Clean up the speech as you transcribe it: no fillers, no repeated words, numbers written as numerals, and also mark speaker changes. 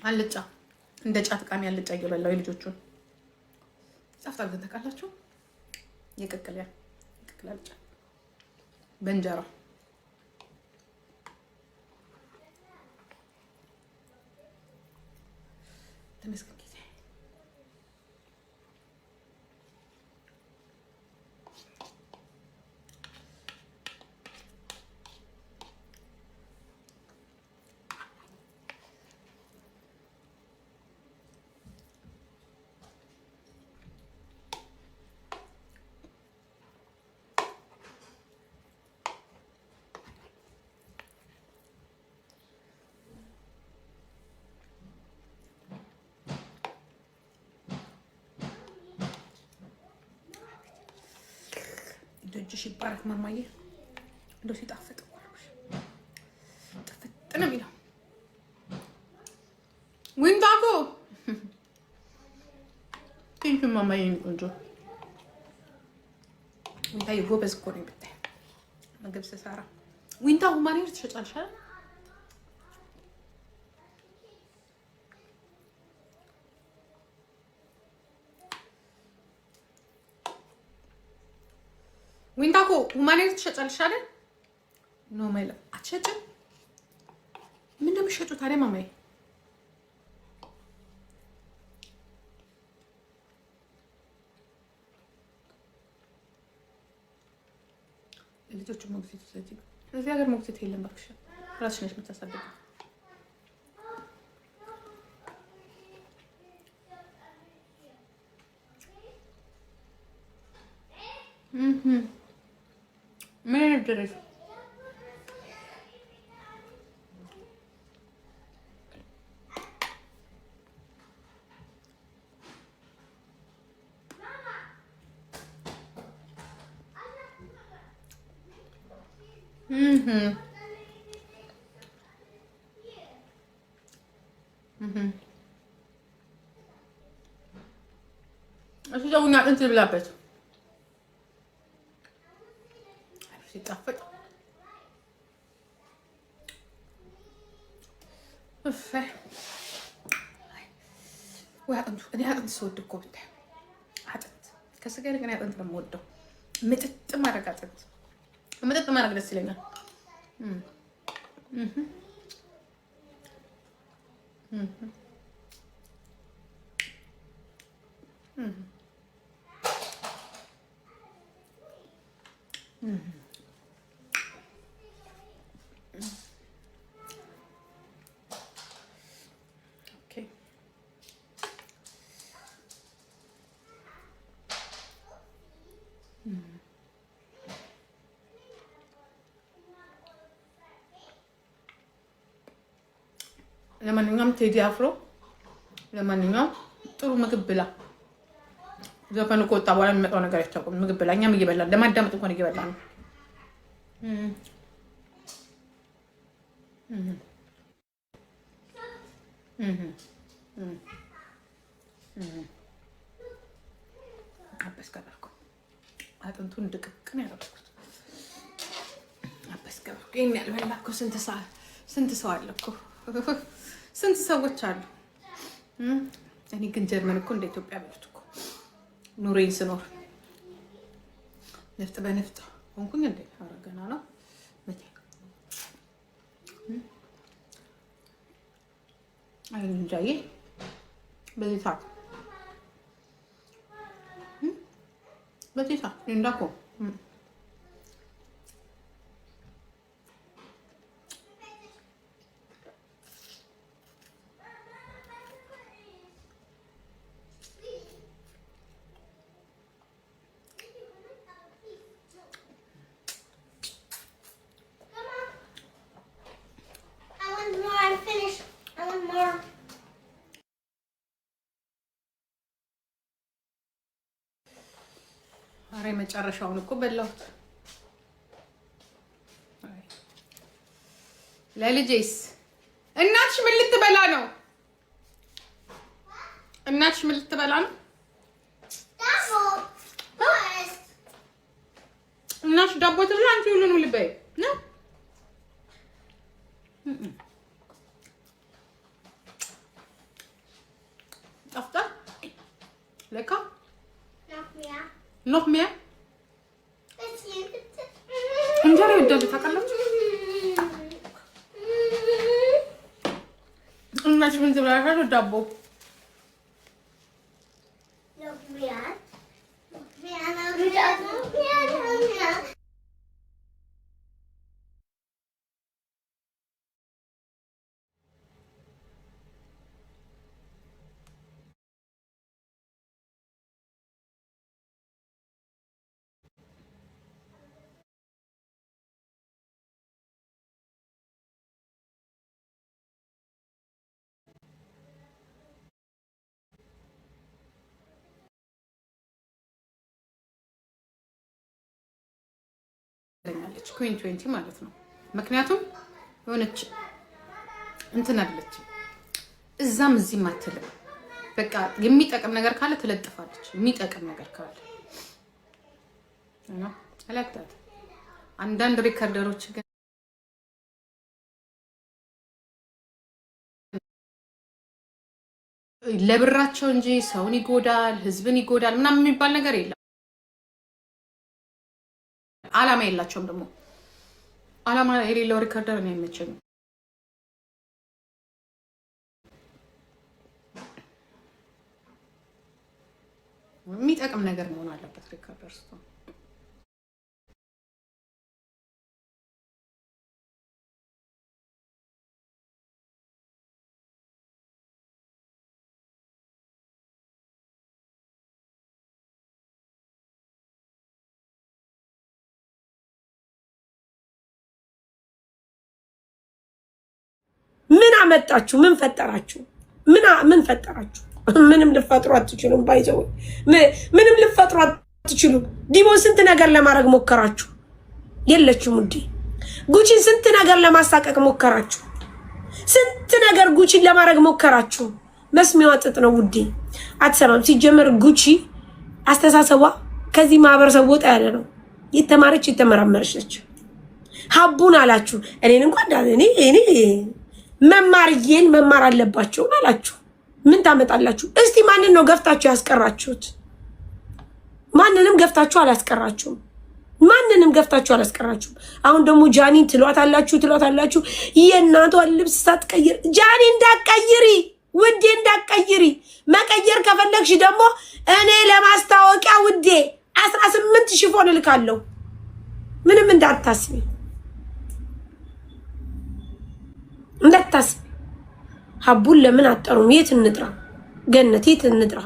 Speaker 1: አልጫ እንደ ጫት ቃሚ አልጫ እየበላው የልጆቹን ጻፍታ ግን ተቃላችሁ የቅቅል አልጫ በእንጀራ ተመስገን። እጅሽ ይባረክ ማማዬ። እንደው ሲጣፍጥ ጥፍጥ ነው የሚለው ዊንታኮ ቴንኪ ማማዬ። ቆንጆ ዊንታዬ ጎበዝ እኮ ነው ብታይ ምግብ ስሰራ። ዊንታ ሁማኔር ትሸጫለሽ አይደል? ዊንታኮ ሁማኔር ትሸጫለሽ አይደል? ኖ ማይላ አትሸጭም። ምን እንደምትሸጩ ታዲያ ማማዬ? ልጆቹ ሞግዚት ስለዚህ እዚህ ሀገር ሞግዚት የለም እባክሽ፣ ራስሽ ነሽ የምታሳድገው። ምን ድረስ እሱ ሰውኛ እንት ብላበት ሲጣፍጥ ወይ አጥንቱ እኔ አጥንት ስወድ እኮ ብታይ አጥንት ከስጋ ይልቅ እኔ አጥንት ነው የምወደው። ምጥጥ ማድረግ አጥንት ምጥጥ ማድረግ ደስ ይለኛል። ለማንኛውም ቴዲ አፍሮ ለማንኛውም ጥሩ ምግብ ብላ። ዘፈኑ ከወጣ በኋላ የሚመጣው ነገር አይታወቅም። ምግብ ብላ። እኛም እየበላን ለማዳመጥ እንኳን እየበላን ነው። አበስከበርኩ አጥንቱን ድቅቅን ያደረኩት አበስከበርኩ። ይሄን ያልበላ እኮ ስንት ሰው አለ እኮ ስንት ሰዎች አሉ። እኔ ግን ጀርመን እኮ እንደ ኢትዮጵያ በሉት እኮ ኑሬን ስኖር ነፍጥ በነፍጥ ሆንኩኝ እንዴ? ኧረ ገና ነው መቼ አይ እንጃዬ በዚህ ሰዓት እንዳኮ አሬ መጨረሻውን እኮ በላሁት። ለልጄስ እናትሽ ምን ልትበላ ነው? እናትሽ ምን ልትበላ ነው? እናትሽ ዳቦ ትብላ፣ አንቺ ሁሉንም ልበይ ነው። Nog meer? እንጀራ ይወዳሉ ታውቃላችሁ? እናንተ ምን ትበላላችሁ? ዳቦ ለኛለች ኩዊን 20 ማለት ነው። ምክንያቱም የሆነች እንትን አለች እዛም እዚህም አትልም። በቃ የሚጠቅም ነገር ካለ ትለጥፋለች። የሚጠቅም ነገር ካለ እና አላክታት አንዳንድ ሪከርደሮች ግን ለብራቸው እንጂ ሰውን ይጎዳል፣ ህዝብን ይጎዳል ምናምን የሚባል ነገር የለም። አላማ የላቸውም። ደግሞ አላማ የሌለው ሪከርደር ነው የሚመቸኝ። የሚጠቅም ነገር መሆን አለበት ሪከርደር ስቶ
Speaker 2: ምን አመጣችሁ? ምን ፈጠራችሁ? ምን ፈጠራችሁ? ምንም ልፈጥሩ አትችሉም። ባይዘው ምንም ልፈጥሩ አትችሉም። ዲቦን ስንት ነገር ለማድረግ ሞከራችሁ፣ የለችም ውዴ። ጉቺን ስንት ነገር ለማሳቀቅ ሞከራችሁ፣ ስንት ነገር ጉቺን ለማድረግ ሞከራችሁ። መስሚዋ ጥጥ ነው ውዴ፣ አትሰማም። ሲጀመር ጉቺ አስተሳሰቧ ከዚህ ማህበረሰብ ወጣ ያለ ነው። የተማረች የተመራመረች ነች። ሀቡን አላችሁ እኔን እንኳን እኔ መማርዬን መማር አለባቸው አላችሁ። ምን ታመጣላችሁ? እስቲ ማንን ነው ገፍታችሁ ያስቀራችሁት? ማንንም ገፍታችሁ አላስቀራችሁም። ማንንም ገፍታችሁ አላስቀራችሁም። አሁን ደግሞ ጃኒ ትሏታላችሁ የእናቷን ልብስ ሳትቀይር። ጃኒ እንዳትቀይሪ ውዴ፣ እንዳትቀይሪ። መቀየር ከፈለግሽ ደግሞ እኔ ለማስታወቂያ ውዴ 18 ሽፎን እልካለሁ። ምንም እንዳታስቢ እንዳታስቢ። ሀቡን ለምን አጠሩም? የት እንጥራ? ገነት የት እንጥራ?